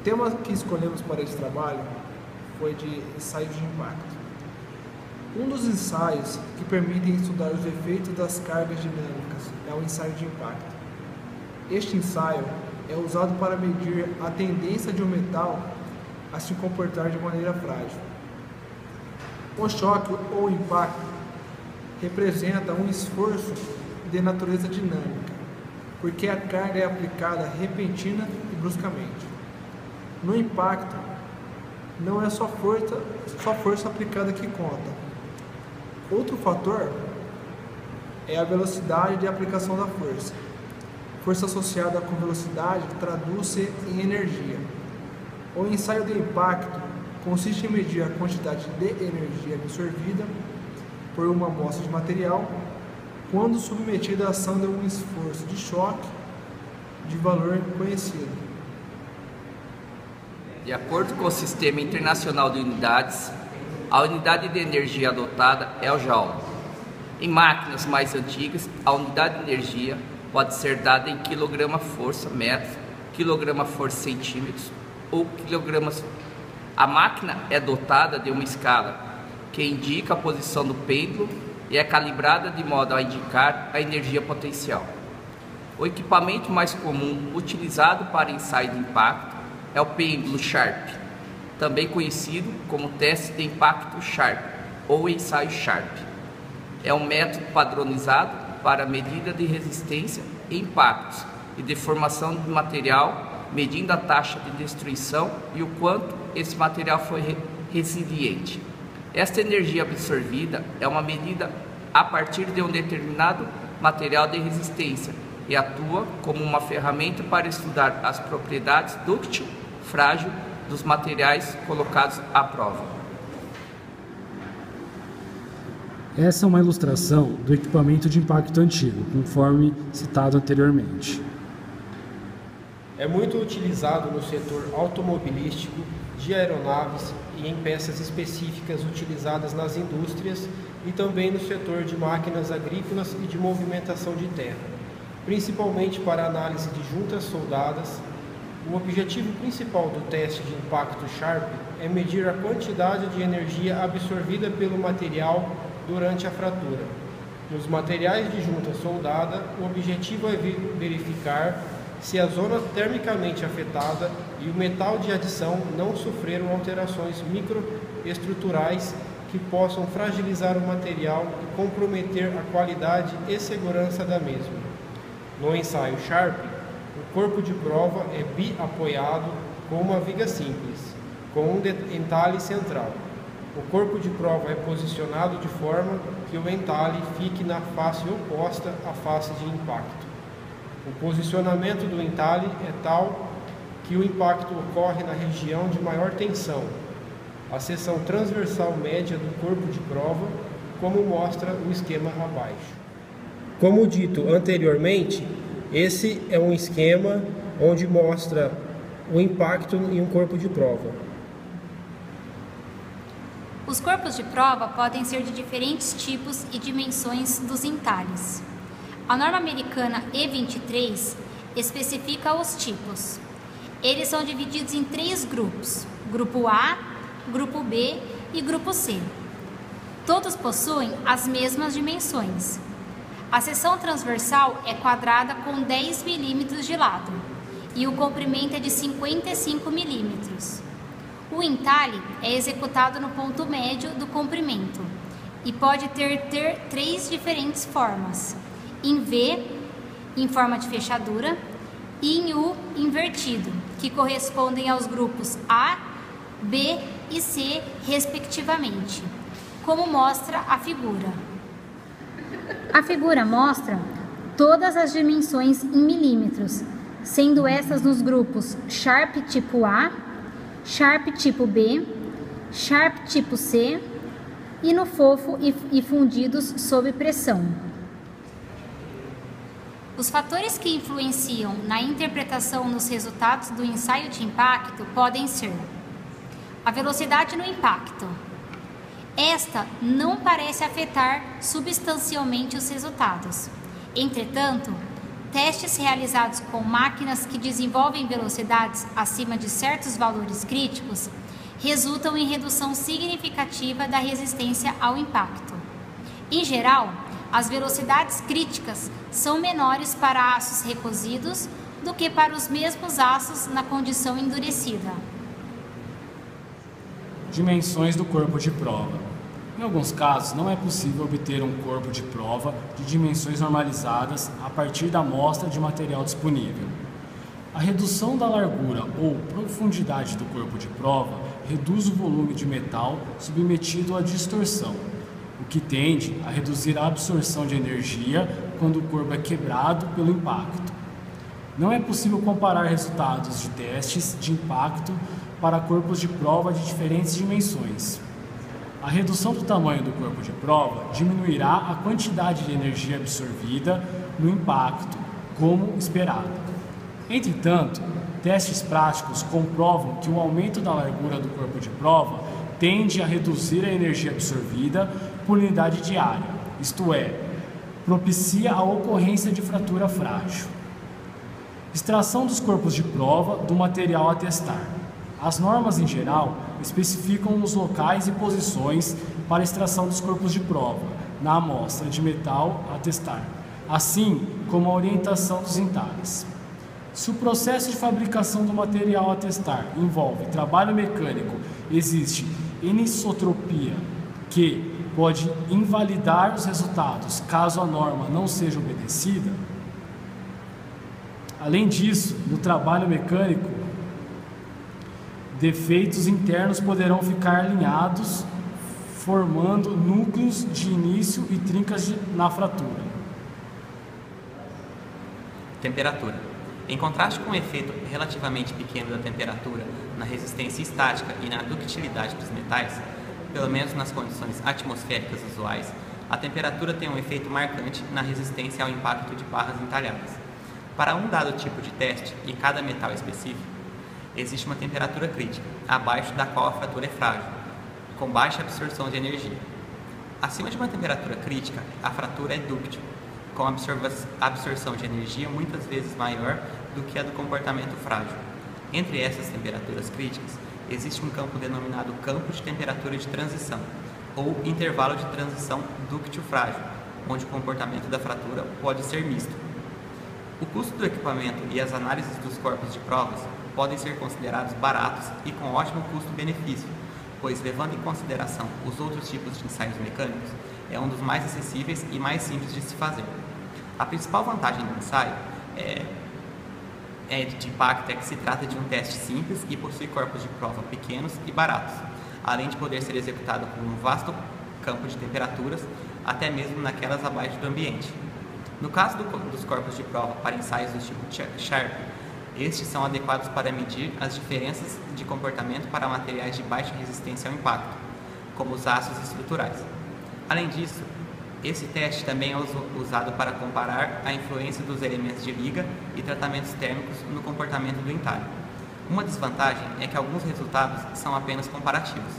tema que escolhemos para esse trabalho foi de ensaios de impacto. Um dos ensaios que permitem estudar os efeitos das cargas dinâmicas é o ensaio de impacto. Este ensaio é usado para medir a tendência de um metal a se comportar de maneira frágil. O choque ou impacto representa um esforço de natureza dinâmica, porque a carga é aplicada repentina e bruscamente. No impacto, não é só força aplicada que conta. Outro fator é a velocidade de aplicação da força. Força associada com velocidade traduz-se em energia. O ensaio de impacto consiste em medir a quantidade de energia absorvida por uma amostra de material quando submetida à ação de um esforço de choque de valor conhecido. De acordo com o Sistema Internacional de Unidades, a unidade de energia adotada é o joule. Em máquinas mais antigas, a unidade de energia pode ser dada em quilograma-força metro, quilograma-força centímetros ou quilogramas. A máquina é dotada de uma escala que indica a posição do pêndulo e é calibrada de modo a indicar a energia potencial. O equipamento mais comum utilizado para ensaio de impacto é o pêndulo Sharp, também conhecido como teste de impacto Sharp ou ensaio Sharp. É um método padronizado para a medida de resistência e impactos e deformação de material, medindo a taxa de destruição e o quanto esse material foi resiliente. Esta energia absorvida é uma medida a partir de um determinado material de resistência e atua como uma ferramenta para estudar as propriedades dúctil, frágil dos materiais colocados à prova. Essa é uma ilustração do equipamento de impacto antigo, conforme citado anteriormente. É muito utilizado no setor automobilístico, de aeronaves e em peças específicas utilizadas nas indústrias e também no setor de máquinas agrícolas e de movimentação de terra, principalmente para análise de juntas soldadas. O objetivo principal do teste de impacto Sharp é medir a quantidade de energia absorvida pelo material durante a fratura. Nos materiais de junta soldada, o objetivo é verificar se a zona termicamente afetada e o metal de adição não sofreram alterações microestruturais que possam fragilizar o material e comprometer a qualidade e segurança da mesma. No ensaio Sharp, o corpo de prova é bi-apoiado com uma viga simples, com um entalhe central. O corpo de prova é posicionado de forma que o entalhe fique na face oposta à face de impacto. O posicionamento do entalhe é tal que o impacto ocorre na região de maior tensão, a seção transversal média do corpo de prova, como mostra o esquema abaixo. Como dito anteriormente, esse é um esquema onde mostra o impacto em um corpo de prova. Os corpos de prova podem ser de diferentes tipos e dimensões dos entalhes. A norma americana E23 especifica os tipos. Eles são divididos em 3 grupos: grupo A, grupo B e grupo C. Todos possuem as mesmas dimensões. A seção transversal é quadrada com 10 mm de lado e o comprimento é de 55 mm. O entalhe é executado no ponto médio do comprimento e pode ter 3 diferentes formas: em V, em forma de fechadura, e em U invertido, que correspondem aos grupos A, B e C, respectivamente, como mostra a figura. A figura mostra todas as dimensões em milímetros, sendo essas nos grupos Sharp tipo A, Sharp tipo B, Sharp tipo C e no fofo e fundidos sob pressão. Os fatores que influenciam na interpretação nos resultados do ensaio de impacto podem ser: a velocidade no impacto. Esta não parece afetar substancialmente os resultados. Entretanto, testes realizados com máquinas que desenvolvem velocidades acima de certos valores críticos resultam em redução significativa da resistência ao impacto. Em geral, as velocidades críticas são menores para aços recosidos do que para os mesmos aços na condição endurecida. Dimensões do corpo de prova. Em alguns casos, não é possível obter um corpo de prova de dimensões normalizadas a partir da amostra de material disponível. A redução da largura ou profundidade do corpo de prova reduz o volume de metal submetido à distorção, o que tende a reduzir a absorção de energia quando o corpo é quebrado pelo impacto. Não é possível comparar resultados de testes de impacto para corpos de prova de diferentes dimensões. A redução do tamanho do corpo de prova diminuirá a quantidade de energia absorvida no impacto, como esperado. Entretanto, testes práticos comprovam que o aumento da largura do corpo de prova tende a reduzir a energia absorvida por unidade de área, isto é, propicia a ocorrência de fratura frágil. Extração dos corpos de prova do material a testar. As normas, em geral, especificam os locais e posições para a extração dos corpos de prova na amostra de metal a testar, assim como a orientação dos entalhes. Se o processo de fabricação do material a testar envolve trabalho mecânico, existe anisotropia, que pode invalidar os resultados caso a norma não seja obedecida. Além disso, no trabalho mecânico, defeitos internos poderão ficar alinhados, formando núcleos de início e trincas na fratura. Temperatura. Em contraste com o efeito relativamente pequeno da temperatura na resistência estática e na ductilidade dos metais, pelo menos nas condições atmosféricas usuais, a temperatura tem um efeito marcante na resistência ao impacto de barras entalhadas. Para um dado tipo de teste e cada metal específico, existe uma temperatura crítica, abaixo da qual a fratura é frágil, com baixa absorção de energia. Acima de uma temperatura crítica, a fratura é dúctil, com absorção de energia muitas vezes maior do que a do comportamento frágil. Entre essas temperaturas críticas, existe um campo denominado campo de temperatura de transição, ou intervalo de transição dúctil-frágil, onde o comportamento da fratura pode ser misto. O custo do equipamento e as análises dos corpos de provas podem ser considerados baratos e com ótimo custo-benefício, pois, levando em consideração os outros tipos de ensaios mecânicos, é um dos mais acessíveis e mais simples de se fazer. A principal vantagem do ensaio de impacto é que se trata de um teste simples e possui corpos de prova pequenos e baratos, além de poder ser executado com um vasto campo de temperaturas, até mesmo naquelas abaixo do ambiente. No caso dos corpos de prova para ensaios do tipo Sharp, estes são adequados para medir as diferenças de comportamento para materiais de baixa resistência ao impacto, como os aços estruturais. Além disso, esse teste também é usado para comparar a influência dos elementos de liga e tratamentos térmicos no comportamento do entalhe. Uma desvantagem é que alguns resultados são apenas comparativos.